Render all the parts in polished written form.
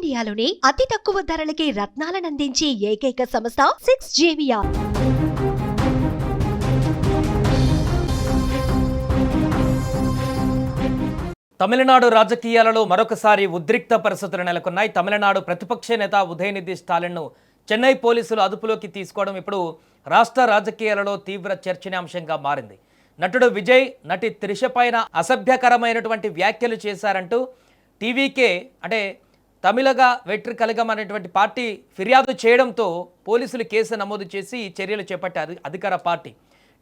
ఇండియాలోనే అతి తక్కువ ధరలకి రత్నాలనందించే ఏకైక సంస్థ 6JVR. తమిళనాడు రాజకీయాలలో మరొకసారి ఉద్రిక్త పరిస్థితులు నెలకొన్నాయి. తమిళనాడు ప్రతిపక్ష నేత ఉదయనిధి స్టాలిన్ను చెన్నై పోలీసులు అదుపులోకి తీసుకోవడం ఇప్పుడు రాష్ట్ర రాజకీయాలలో తీవ్ర చర్చనీయాంశంగా మారింది. నటుడు విజయ్ నటి త్రిష పైన అసభ్యకరమైనటువంటి వ్యాఖ్యలు చేశారంటూ టీవీకే అంటే తమిళగా వెట్రి కలగం అనేటువంటి పార్టీ ఫిర్యాదు చేయడంతో పోలీసులు కేసు నమోదు చేసి చర్యలు చేపట్టారు అధికార పార్టీ.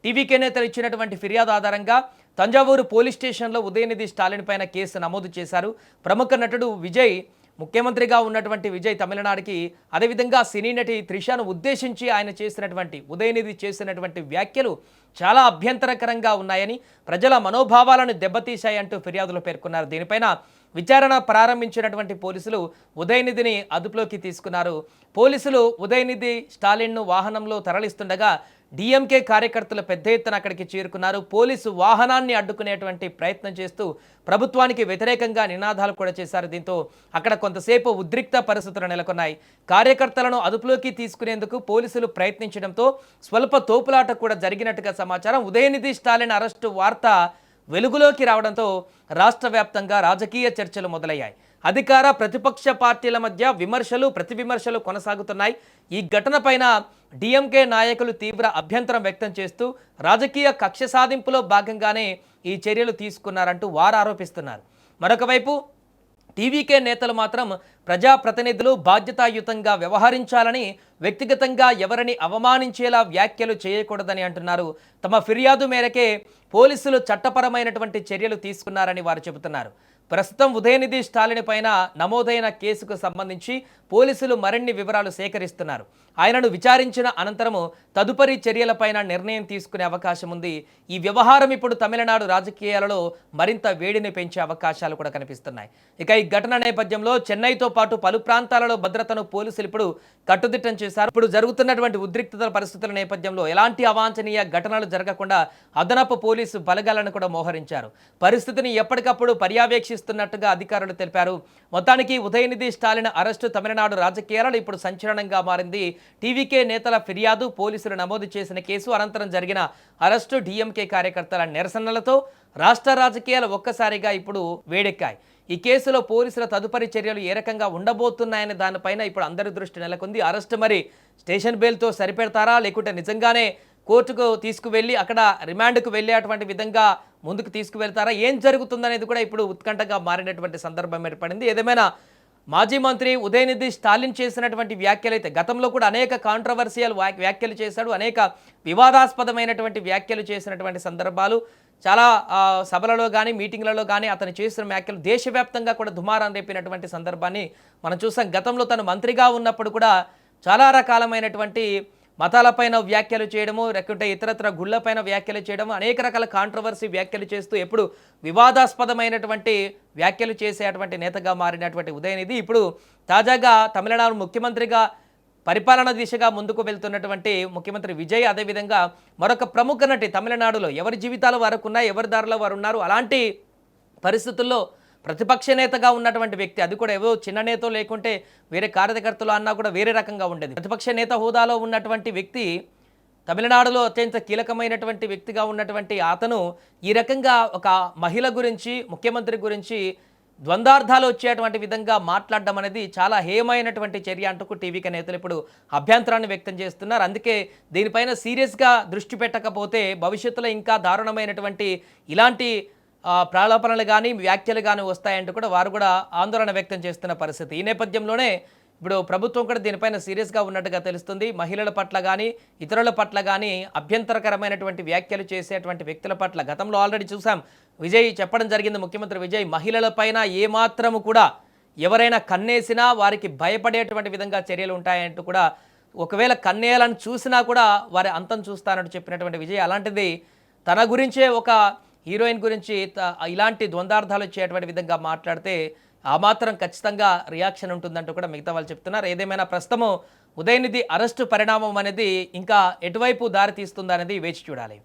టీవీకే నేతలు ఇచ్చినటువంటి ఫిర్యాదు ఆధారంగా తంజావూరు పోలీస్ స్టేషన్లో ఉదయనిధి స్టాలిన్ పైన కేసు నమోదు చేశారు. ప్రముఖ నటుడు విజయ్, ముఖ్యమంత్రిగా ఉన్నటువంటి విజయ్ తమిళనాడుకి, అదేవిధంగా సినీ నటి త్రిషను ఉద్దేశించి ఆయన చేసినటువంటి ఉదయనిధి చేసినటువంటి వ్యాఖ్యలు చాలా అభ్యంతరకరంగా ఉన్నాయని, ప్రజల మనోభావాలను దెబ్బతీశాయంటూ ఫిర్యాదులో పేర్కొన్నారు. దీనిపైన విచారణ ప్రారంభించినటువంటి పోలీసులు ఉదయనిధిని అదుపులోకి తీసుకున్నారు. పోలీసులు ఉదయనిధి స్టాలిన్ను వాహనంలో తరలిస్తుండగా డిఎంకే కార్యకర్తలు పెద్ద ఎత్తున అక్కడికి చేరుకున్నారు. పోలీసు వాహనాన్ని అడ్డుకునేటువంటి ప్రయత్నం చేస్తూ ప్రభుత్వానికి వ్యతిరేకంగా నినాదాలు కూడా చేశారు. దీంతో అక్కడ కొంతసేపు ఉద్రిక్త పరిస్థితులు నెలకొన్నాయి. కార్యకర్తలను అదుపులోకి తీసుకునేందుకు పోలీసులు ప్రయత్నించడంతో స్వల్ప తోపులాట కూడా జరిగినట్టుగా సమాచారం. ఉదయనిధి స్టాలిన్ అరెస్టు వార్త వెలుగులోకి రావడంతో రాష్ట్ర వ్యాప్తంగా రాజకీయ చర్చలు మొదలయ్యాయి. అధికార ప్రతిపక్ష పార్టీల మధ్య విమర్శలు ప్రతివిమర్శలు కొనసాగుతున్నాయి. ఈ ఘటన పైన డిఎంకే నాయకులు తీవ్ర అభ్యంతరం వ్యక్తం చేస్తూ రాజకీయ కక్ష సాధింపులో భాగంగానే ఈ చర్యలు తీసుకున్నారంటూ వారు ఆరోపిస్తున్నారు. మరొక వైపు టీవీకే నేతలు మాత్రం ప్రజాప్రతినిధులు బాధ్యతాయుతంగా వ్యవహరించాలని, వ్యక్తిగతంగా ఎవరిని అవమానించేలా వ్యాఖ్యలు చేయకూడదని అంటున్నారు. తమ ఫిర్యాదు మేరకే పోలీసులు చట్టపరమైనటువంటి చర్యలు తీసుకున్నారని వారు చెబుతున్నారు. ప్రస్తుతం ఉదయనిధి స్టాలిన్ పైన నమోదైన కేసుకు సంబంధించి పోలీసులు మరిన్ని వివరాలు సేకరిస్తున్నారు. ఆయనను విచారించిన అనంతరము తదుపరి చర్యలపైన నిర్ణయం తీసుకునే అవకాశం ఉంది. ఈ వ్యవహారం ఇప్పుడు తమిళనాడు రాజకీయాలలో మరింత వేడిని పెంచే అవకాశాలు కూడా కనిపిస్తున్నాయి. ఇక ఈ ఘటన నేపథ్యంలో చెన్నైతో పాటు పలు ప్రాంతాలలో భద్రతను పోలీసులు ఇప్పుడు కట్టుదిట్టం చేశారు. ఇప్పుడు జరుగుతున్నటువంటి ఉద్రిక్తత పరిస్థితుల నేపథ్యంలో ఎలాంటి అవాంఛనీయ ఘటనలు జరగకుండా అదనపు పోలీసు బలగాలను కూడా మోహరించారు. పరిస్థితిని ఎప్పటికప్పుడు పర్యవేక్షిస్తున్నట్టుగా అధికారులు తెలిపారు. మొత్తానికి ఉదయనిధి స్టాలిన్ అరెస్టు తమిళనాడు రాజకీయాలలో ఇప్పుడు సంచలనంగా మారింది. టీవీకే నేతల ఫిర్యాదు, పోలీసులు నమోదు చేసిన కేసు, అనంతరం జరిగిన అరెస్టు, డిఎంకే కార్యకర్తల నిరసనలతో రాష్ట్ర రాజకీయాలు ఒక్కసారిగా ఇప్పుడు వేడెక్కాయి. ఈ కేసులో పోలీసుల తదుపరి చర్యలు ఏ రకంగా ఉండబోతున్నాయనే దానిపైన ఇప్పుడు అందరి దృష్టి నెలకొంది. అరెస్టు మరి స్టేషన్ బెయిల్తో సరిపెడతారా, లేకుంటే నిజంగానే కోర్టుకు తీసుకువెళ్ళి అక్కడ రిమాండ్కు వెళ్ళేటువంటి విధంగా ముందుకు తీసుకువెళ్తారా, ఏం జరుగుతుందనేది కూడా ఇప్పుడు ఉత్కంఠగా మారినటువంటి సందర్భం ఏర్పడింది. ఏదేమైనా మాజీ మంత్రి ఉదయనిధి స్టాలిన్ చేసినటువంటి వ్యాఖ్యలు అయితే గతంలో కూడా అనేక కాంట్రవర్షియల్ వ్యాఖ్యలు చేశాడు, అనేక వివాదాస్పదమైనటువంటి వ్యాఖ్యలు చేసినటువంటి సందర్భాలు చాలా సభలలో కానీ మీటింగ్లలో కానీ అతను చేసిన వ్యాఖ్యలు దేశవ్యాప్తంగా కూడా దుమారం రేపినటువంటి సందర్భాన్ని మనం చూసాం. గతంలో తను మంత్రిగా ఉన్నప్పుడు కూడా చాలా రకాలమైనటువంటి మతాలపైన వ్యాఖ్యలు చేయడము, లేకుంటే ఇతరత్ర గుళ్లపైన వ్యాఖ్యలు చేయడము, అనేక రకాల కాంట్రవర్సీ వ్యాఖ్యలు చేస్తూ ఎప్పుడు వివాదాస్పదమైనటువంటి వ్యాఖ్యలు చేసేటువంటి నేతగా మారినటువంటి ఉదయనిధి ఇప్పుడు తాజాగా తమిళనాడు ముఖ్యమంత్రిగా పరిపాలన దిశగా ముందుకు వెళ్తున్నటువంటి ముఖ్యమంత్రి విజయ్, అదేవిధంగా మరొక ప్రముఖ నటి తమిళనాడులో ఎవరి జీవితాలు వారికి ఉన్నాయి, ఎవరి దారిలో వారు ఉన్నారు. అలాంటి పరిస్థితుల్లో ప్రతిపక్ష నేతగా ఉన్నటువంటి వ్యక్తి, అది కూడా ఏవో చిన్న నేత లేకుంటే వేరే కార్యకర్తలు అన్నా కూడా వేరే రకంగా ఉండేది. ప్రతిపక్ష నేత హోదాలో ఉన్నటువంటి వ్యక్తి, తమిళనాడులో అత్యంత కీలకమైనటువంటి వ్యక్తిగా ఉన్నటువంటి అతను ఈ రకంగా ఒక మహిళ గురించి, ముఖ్యమంత్రి గురించి ద్వంద్వార్థాలు వచ్చేటువంటి విధంగా మాట్లాడడం అనేది చాలా హేయమైనటువంటి చర్య అంటూ టీవీకే నేతలు ఇప్పుడు అభ్యంతరాన్ని వ్యక్తం చేస్తున్నారు. అందుకే దీనిపైన సీరియస్గా దృష్టి పెట్టకపోతే భవిష్యత్తులో ఇంకా దారుణమైనటువంటి ఇలాంటి ప్రాలోపనలు కానీ వ్యాఖ్యలు కానీ వస్తాయంటూ కూడా వారు కూడా ఆందోళన వ్యక్తం చేస్తున్న పరిస్థితి. ఈ నేపథ్యంలోనే ఇప్పుడు ప్రభుత్వం కూడా దీనిపైన సీరియస్గా ఉన్నట్టుగా తెలుస్తుంది. మహిళల పట్ల కానీ ఇతరుల పట్ల కానీ అభ్యంతరకరమైనటువంటి వ్యాఖ్యలు చేసేటువంటి వ్యక్తుల పట్ల గతంలో ఆల్రెడీ చూసాం. విజయ్ చెప్పడం జరిగింది, ముఖ్యమంత్రి విజయ్ మహిళల పైన ఏమాత్రము కూడా ఎవరైనా కన్నేసినా వారికి భయపడేటువంటి విధంగా చర్యలు ఉంటాయంటూ కూడా, ఒకవేళ కన్నేయాలని చూసినా కూడా వారి అంతం చూస్తానంటూ చెప్పినటువంటి విజయ్, అలాంటిది తన గురించే ఒక హీరోయిన్ గురించి ఇలాంటి ద్వంద్వార్థాలు వచ్చేటువంటి విధంగా మాట్లాడితే ఆ మాత్రం ఖచ్చితంగా రియాక్షన్ ఉంటుందంటూ కూడా మిగతా వాళ్ళు చెప్తున్నారు. ఏదేమైనా ప్రస్తుతం ఉదయనిధి అరెస్టు పరిణామం అనేది ఇంకా ఎటువైపు దారి తీస్తుందనేది వేచి చూడాలి.